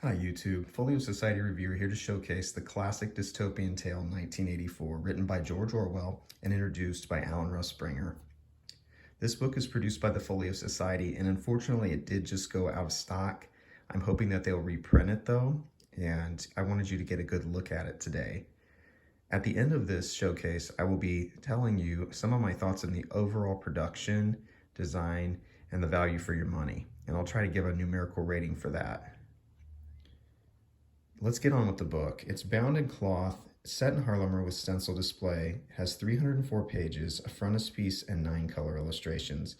Hi YouTube, Folio Society Reviewer here to showcase the classic dystopian tale 1984, written by George Orwell and introduced by Alan Russ Springer. This book is produced by the Folio Society, and unfortunately it did just go out of stock. I'm hoping that they'll reprint it though, and I wanted you to get a good look at it today. At the end of this showcase, I will be telling you some of my thoughts on the overall production, design, and the value for your money, and I'll try to give a numerical rating for that. Let's get on with the book. It's bound in cloth, set in Harlemer with stencil display, has 304 pages, a frontispiece, and 9 color illustrations.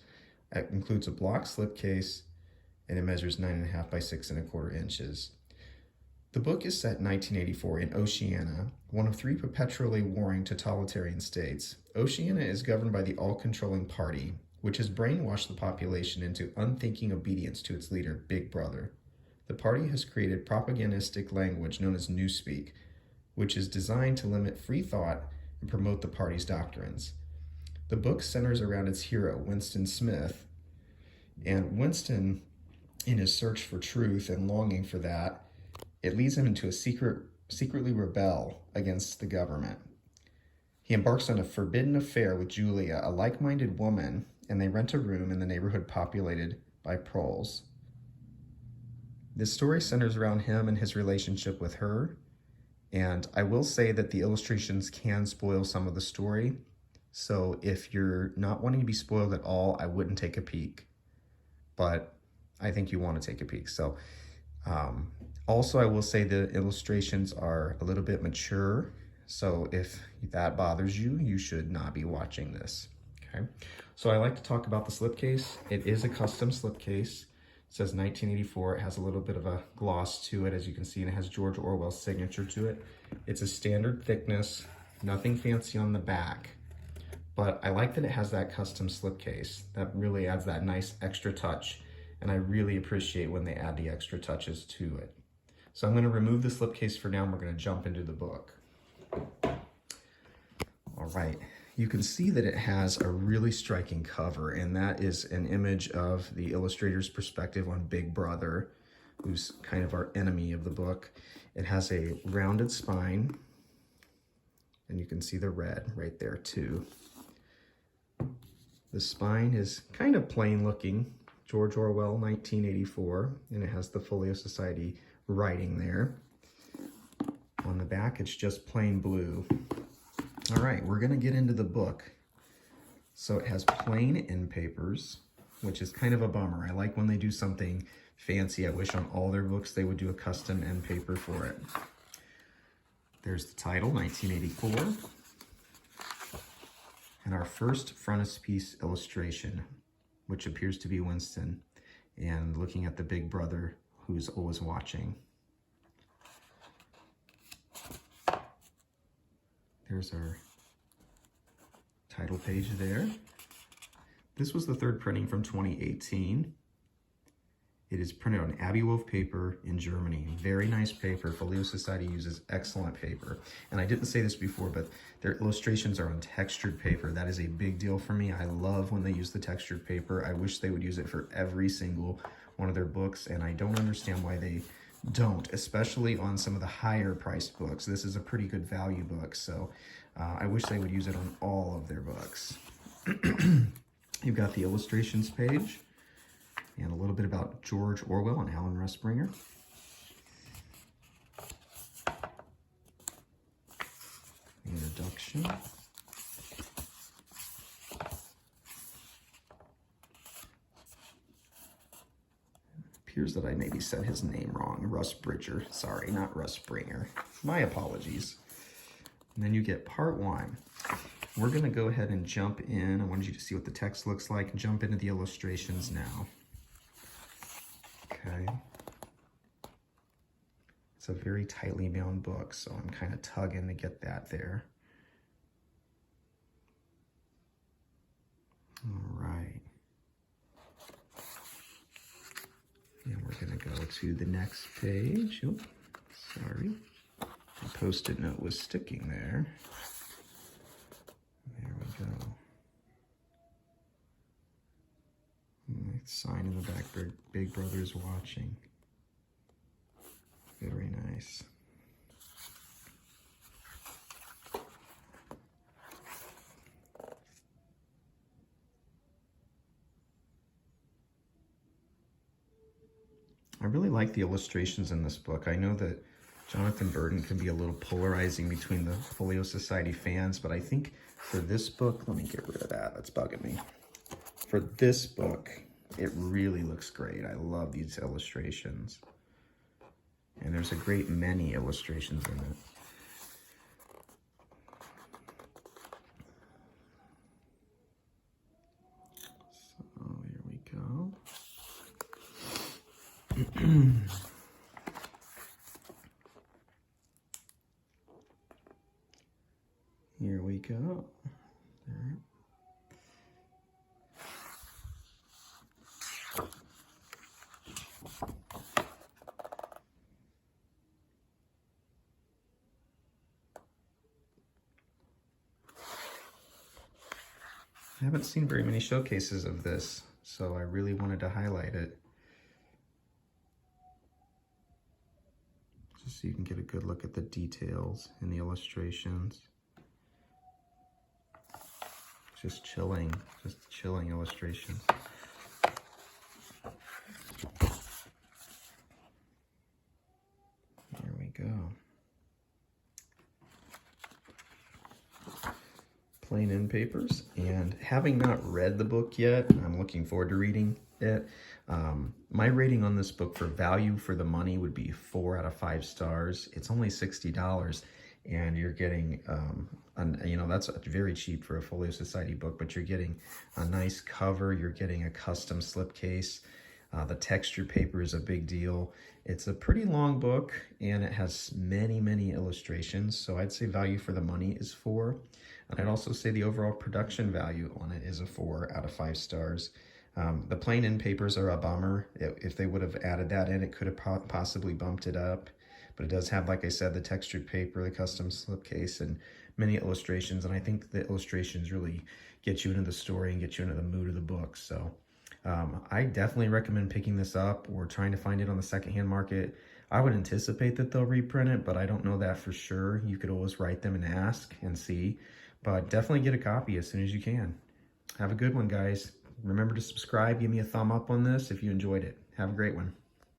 It includes a block slipcase, and it measures 9.5 by 6.25 inches. The book is set in 1984 in Oceania, one of 3 perpetually warring totalitarian states. Oceania is governed by the all-controlling party, which has brainwashed the population into unthinking obedience to its leader, Big Brother. The party has created propagandistic language known as newspeak, which is designed to limit free thought and promote the party's doctrines. The book centers around its hero, Winston Smith, and Winston, in his search for truth and longing for that, it leads him into a secretly rebel against the government. He embarks on a forbidden affair with Julia, a like-minded woman, and they rent a room in the neighborhood populated by proles. This story centers around him and his relationship with her, and I will say that the illustrations can spoil some of the story, so if you're not wanting to be spoiled at all, I wouldn't take a peek, but I think you want to take a peek. So also I will say the illustrations are a little bit mature, so if that bothers you, you should not be watching this. Okay, so I like to talk about the slipcase. It is a custom slipcase. It says 1984. It has a little bit of a gloss to it, as you can see, and it has George Orwell's signature to it. It's a standard thickness, nothing fancy on the back, but I like that it has that custom slipcase. That really adds that nice extra touch, and I really appreciate when they add the extra touches to it. So I'm going to remove the slipcase for now, and we're going to jump into the book. All right. You can see that it has a really striking cover, and that is an image of the illustrator's perspective on Big Brother, who's kind of our enemy of the book. It has a rounded spine, and you can see the red right there too. The spine is kind of plain looking, George Orwell, 1984, and it has the Folio Society writing there. On the back, it's just plain blue. All right, we're gonna get into the book. So it has plain end papers, which is kind of a bummer. I like when they do something fancy. I wish on all their books they would do a custom end paper for it. There's the title, 1984. And our first frontispiece illustration, which appears to be Winston, and looking at the Big Brother who's always watching. There's our title page there. This was the third printing from 2018. It is printed on Abbey Wolf paper in Germany. Very nice paper. Folio Society uses excellent paper. And I didn't say this before, but their illustrations are on textured paper. That is a big deal for me. I love when they use the textured paper. I wish they would use it for every single one of their books, and I don't understand why they don't, especially on some of the higher priced books. This is a pretty good value book, so I wish they would use it on all of their books. You've got the illustrations page and a little bit about George Orwell and Alan Russ Springer. Introduction. Appears that I maybe said his name wrong. Russ Bridger. Sorry, not Russ Springer. My apologies. And then you get part 1. We're going to go ahead and jump in. I wanted you to see what the text looks like and jump into the illustrations now. Okay. It's a very tightly bound book, so I'm kind of tugging to get that there. All right. And we're going to go to the next page. Oh, sorry. The Post-it note was sticking there. There we go. Sign in the back, Big Brother's watching. nice. I really like the illustrations in this book. I know that Jonathan Burton can be a little polarizing between the Folio Society fans, but I think for this book, let me get rid of that. That's bugging me. For this book, it really looks great. I love these illustrations. And there's a great many illustrations in it. So here we go. Here we go. There. I haven't seen very many showcases of this, so I really wanted to highlight it. Just so you can get a good look at the details in the illustrations. Just chilling illustrations. There we go. Plain end papers, and having not read the book yet, I'm looking forward to reading it. My rating on this book for value for the money would be 4 out of 5 stars. It's only $60, and you're getting, that's very cheap for a Folio Society book, but you're getting a nice cover, you're getting a custom slipcase. The texture paper is a big deal. It's a pretty long book, and it has many, many illustrations, so I'd say value for the money is 4. And I'd also say the overall production value on it is a 4 out of 5 stars. The plain end papers are a bummer. If they would have added that in, it could have possibly bumped it up. But it does have, like I said, the textured paper, the custom slipcase, and many illustrations. And I think the illustrations really get you into the story and get you into the mood of the book. So I definitely recommend picking this up or trying to find it on the secondhand market. I would anticipate that they'll reprint it, but I don't know that for sure. You could always write them and ask and see. But definitely get a copy as soon as you can. Have a good one, guys. Remember to subscribe. Give me a thumb up on this if you enjoyed it. Have a great one.